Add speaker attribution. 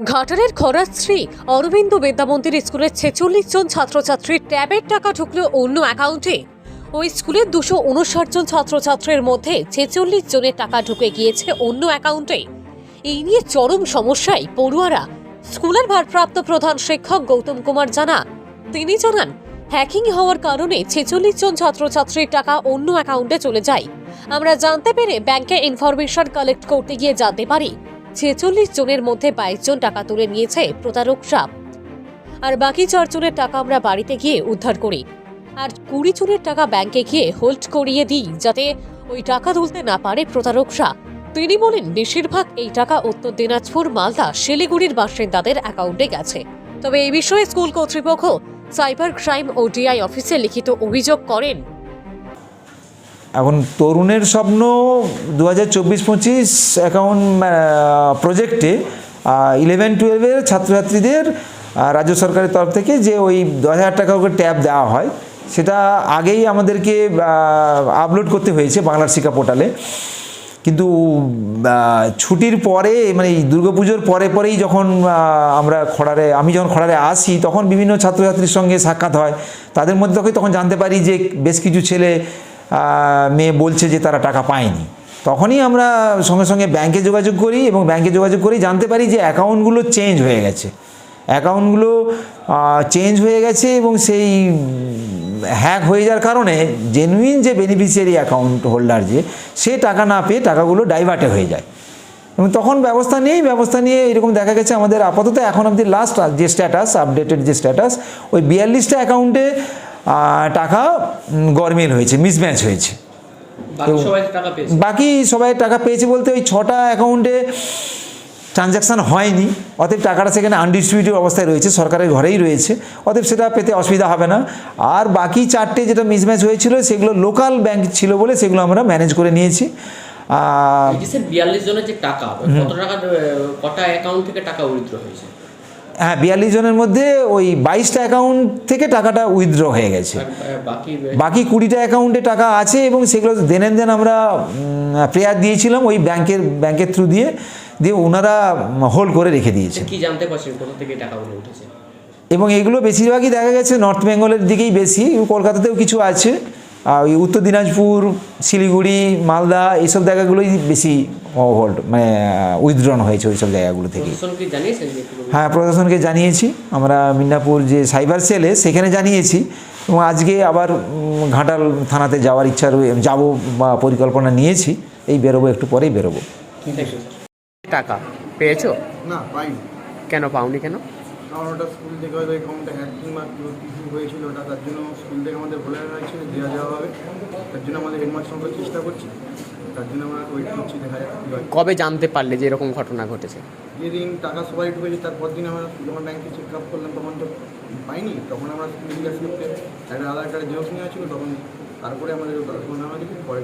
Speaker 1: ঘাটালের খরাশ্রী অরবিন্দ বিদ্যামন্দির স্কুলের ৪৬ জন ছাত্রছাত্রীর ট্যাবের টাকা ঢুকলো অন্য অ্যাকাউন্টে। ওই স্কুলের ২৫৯ জন ছাত্রছাত্রীর মধ্যে ৪৬ জনের টাকা ঢুকে গিয়েছে অন্য অ্যাকাউন্টে। এই নিয়ে চরম সমস্যায় পড়ুয়ারা। স্কুলের ভারপ্রাপ্ত প্রধান শিক্ষক গৌতম কুমার তিনি জানান, হ্যাকিং হওয়ার কারণে ৪৬ জন ছাত্রছাত্রীর টাকা অন্য অ্যাকাউন্টে চলে যায়। আমরা জানতে পেরে ব্যাংকে ইনফরমেশন কালেক্ট করতে গিয়ে জানতে পারি ৪৬ জনের মধ্যে ২২ জন টাকা তুলে নিয়েছে প্রতারকরা, আর বাকি ৪ জনের টাকা আমরা বাড়িতে গিয়ে উদ্ধার করি, আর ২০ জনের টাকা ব্যাংকে গিয়ে হোল্ড করিয়ে দিই যাতে ওই টাকা তুলতে না পারে প্রতারকরা। তিনি বলেন, বেশিরভাগ এই টাকা উত্তর দিনাজপুর, মালদা, শিলিগুড়ির বাসিন্দাদের অ্যাকাউন্টে গেছে। তবে এই বিষয়ে স্কুল কর্তৃপক্ষ সাইবার ক্রাইম ও ডিআই অফিসে লিখিত অভিযোগ করেন।
Speaker 2: এখন তরুণের স্বপ্ন 2024-25 অ্যাকাউন্ট প্রজেক্টে 11-12-এর ছাত্রছাত্রীদের রাজ্য সরকারের তরফ থেকে যে ওই 10,000 টাকা করে ট্যাব দেওয়া হয়, সেটা আগেই আমাদেরকে আপলোড করতে হয়েছে বাংলার শিক্ষা পোর্টালে। কিন্তু ছুটির পরে, মানে দুর্গাপুজোর পরেই যখন আমি যখন খড়ারে আসি, তখন বিভিন্ন ছাত্রছাত্রীর সঙ্গে সাক্ষাৎ হয়। তাদের মধ্যে তখন জানতে পারি যে বেশ কিছু ছেলে মেয়ে বলছে যে তারা টাকা পায়নি। তখনই আমরা সঙ্গে সঙ্গে ব্যাংকে যোগাযোগ করি এবং ব্যাংকে যোগাযোগ করেই জানতে পারি যে অ্যাকাউন্টগুলো চেঞ্জ হয়ে গেছে। এবং সেই হ্যাক হয়ে যাওয়ার কারণে জেনুইন যে বেনিফিশিয়ারি অ্যাকাউন্ট হোল্ডার সে টাকা না পেয়ে টাকাগুলো ডাইভার্টে হয়ে যায়। এবং তখন ব্যবস্থা নিয়ে এরকম দেখা গেছে আমাদের আপাতত এখন অবধি লাস্ট যে স্ট্যাটাস, আপডেটেড যে স্ট্যাটাস, ওই 42টা অ্যাকাউন্টে টাকা গরমিল হয়েছে, মিসম্যাচ হয়েছে। বাকি সবাই টাকা পেয়েছে বলতে ওই 6টা অ্যাকাউন্টে ট্রানজ্যাকশান হয়নি, অতএব টাকাটা সেখানে আনডিস্ট্রিবিউটেড অবস্থায় রয়েছে, সরকারের ঘরেই রয়েছে, অতএব সেটা পেতে অসুবিধা হবে না। আর বাকি 4টে যেটা মিসম্যাচ হয়েছিল সেগুলো লোকাল ব্যাংক ছিল বলে সেগুলো আমরা ম্যানেজ করে নিয়েছি।
Speaker 3: 42 জনের যে টাকা, কটা অ্যাকাউন্ট থেকে টাকা উইথড্র হয়েছে?
Speaker 2: হ্যাঁ, 42 জনের মধ্যে ওই 22টা অ্যাকাউন্ট থেকে টাকাটা উইথড্র হয়ে গেছে। বাকি 20টা অ্যাকাউন্টে টাকা আছে এবং সেগুলো দেন আমরা প্রেয়ার দিয়েছিলাম ওই ব্যাংকের থ্রু দিয়ে ওনারা হোল্ড করে রেখে দিয়েছে।
Speaker 3: কি জানতে পারছেন কোথা থেকে টাকাগুলো উঠেছে?
Speaker 2: এবং এগুলো বেশিরভাগই দেখা গেছে নর্থ বেঙ্গলের দিকেই বেশি, কলকাতাতেও কিছু আছে, ওই উত্তর দিনাজপুর, শিলিগুড়ি, মালদা এইসব জায়গাগুলোই বেশি হোল্ড, মানে উইথড্রন হয়েছে ওই সব জায়গাগুলো থেকে। হ্যাঁ, প্রশাসনকে জানিয়েছি আমরা, মিদনাপুর যে সাইবার সেলে সেখানে জানিয়েছি, এবং আজকে আবার ঘাটাল থানাতে যাওয়ার ইচ্ছা যাবো বা পরিকল্পনা নিয়েছি। বেরোবো, একটু পরেই বেরোবো।
Speaker 4: টাকা পেয়েছো?
Speaker 5: না, পাইনি।
Speaker 4: কেন পাওনি? কেন?
Speaker 5: কারণ ওটা স্কুল থেকে হয়তো অ্যাকাউন্টে হ্যাকিং বা কিছু হয়েছিল, ওটা তার জন্য স্কুল থেকে আমাদের বলে রাখা হয়েছিল দেওয়া হবে। তার জন্য আমাদের হেডমাস্টার চেষ্টা করছি, তার জন্য আমরা ওয়েট করছি, দেখা যাক কী হয়।
Speaker 4: কবে জানতে পারলে যে এরকম ঘটনা ঘটেছে?
Speaker 5: যেদিন টাকা সবাই ঢুকেছে তারপর দিন আমরা যখন ব্যাংকে চেক আপ করলাম তখন তো পাইনি। তখন আমরা স্কুল জিজ্ঞাসা করতে একটা আধার কার্ডের জেরক্স নেওয়া ছিল, তখন তারপরে আমাদের দেখি পরে